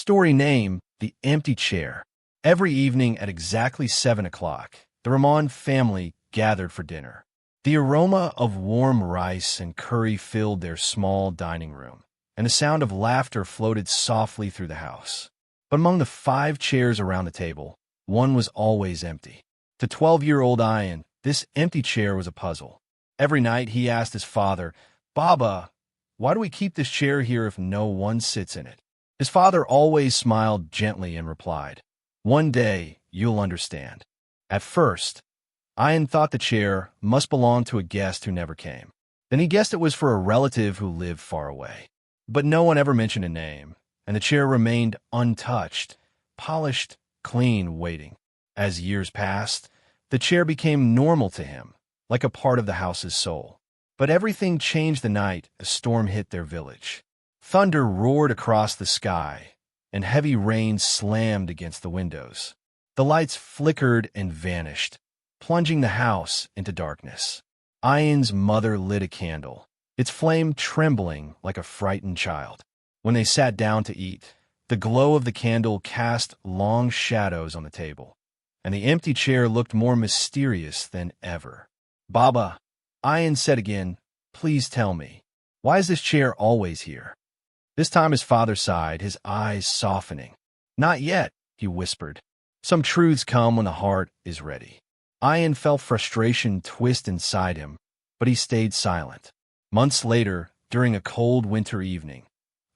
Story name: The Empty Chair. Every evening at exactly 7 o'clock, the Ramon family gathered for dinner. The aroma of warm rice and curry filled their small dining room, and the sound of laughter floated softly through the house. But among the 5 chairs around the table, one was always empty. To 12-year-old Ayan, this empty chair was a puzzle. Every night he asked his father, "Baba, why do we keep this chair here if no one sits in it?" His father always smiled gently and replied, "One day you'll understand." At first, Ayan thought the chair must belong to a guest who never came. Then he guessed it was for a relative who lived far away. But no one ever mentioned a name, and the chair remained untouched, polished, clean, waiting. As years passed, the chair became normal to him, like a part of the house's soul. But everything changed the night a storm hit their village. Thunder roared across the sky, and heavy rain slammed against the windows. The lights flickered and vanished, plunging the house into darkness. Ayan's mother lit a candle, its flame trembling like a frightened child. When they sat down to eat, the glow of the candle cast long shadows on the table, and the empty chair looked more mysterious than ever. "Baba," Ayan said again, "please tell me, why is this chair always here?" This time his father sighed, his eyes softening. "Not yet," he whispered. "Some truths come when the heart is ready." Ayan felt frustration twist inside him, but he stayed silent. Months later, during a cold winter evening,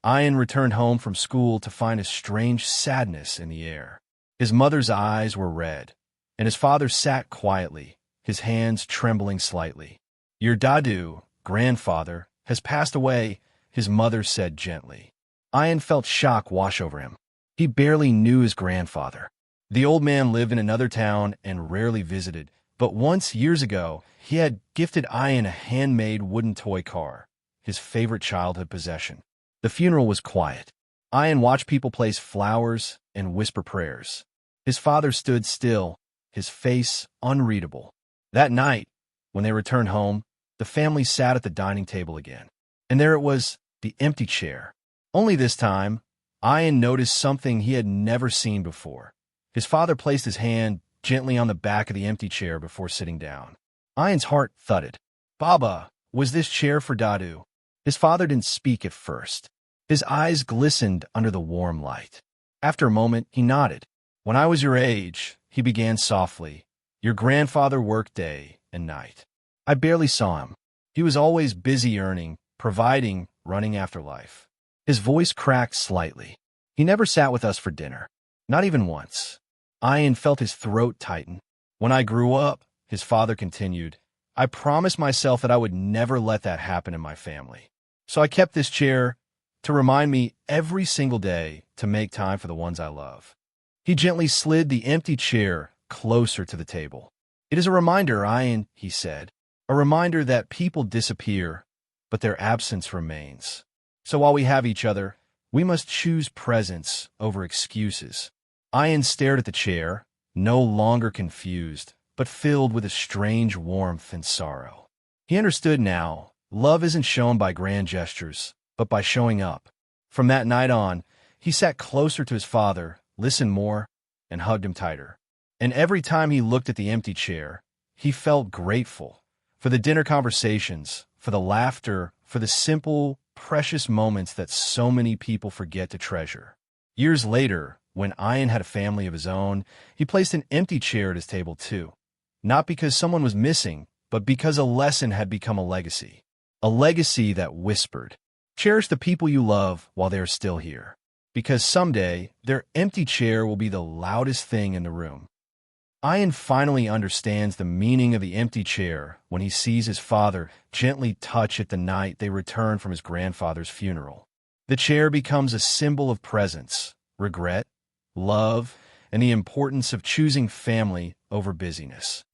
Ayan returned home from school to find a strange sadness in the air. His mother's eyes were red, and his father sat quietly, his hands trembling slightly. "Your Dadu, grandfather, has passed away," his mother said gently. Ayan felt shock wash over him. He barely knew his grandfather. The old man lived in another town and rarely visited, but once, years ago, he had gifted Ayan a handmade wooden toy car, his favorite childhood possession. The funeral was quiet. Ayan watched people place flowers and whisper prayers. His father stood still, his face unreadable. That night, when they returned home, the family sat at the dining table again. And there it was, the empty chair. Only this time, Ayan noticed something he had never seen before. His father placed his hand gently on the back of the empty chair before sitting down. Ayan's heart thudded. "Baba, was this chair for Dadu?" His father didn't speak at first. His eyes glistened under the warm light. After a moment, he nodded. "When I was your age," he began softly, "your grandfather worked day and night. I barely saw him. He was always busy earning, providing, running after life." His voice cracked slightly. "He never sat with us for dinner. Not even once." Ayan felt his throat tighten. "When I grew up," his father continued, "I promised myself that I would never let that happen in my family. So I kept this chair to remind me every single day to make time for the ones I love." He gently slid the empty chair closer to the table. "It is a reminder, Ayan," he said, "a reminder that people disappear, but their absence remains. So while we have each other, we must choose presence over excuses." Ayan stared at the chair, no longer confused, but filled with a strange warmth and sorrow. He understood now, love isn't shown by grand gestures, but by showing up. From that night on, he sat closer to his father, listened more, and hugged him tighter. And every time he looked at the empty chair, he felt grateful for the dinner conversations, for the laughter, for the simple, precious moments that so many people forget to treasure. Years later, when Ayan had a family of his own, he placed an empty chair at his table too. Not because someone was missing, but because a lesson had become a legacy. A legacy that whispered, "Cherish the people you love while they are still here, because someday their empty chair will be the loudest thing in the room." Ayan finally understands the meaning of the empty chair when he sees his father gently touch it the night they return from his grandfather's funeral. The chair becomes a symbol of presence, regret, love, and the importance of choosing family over busyness.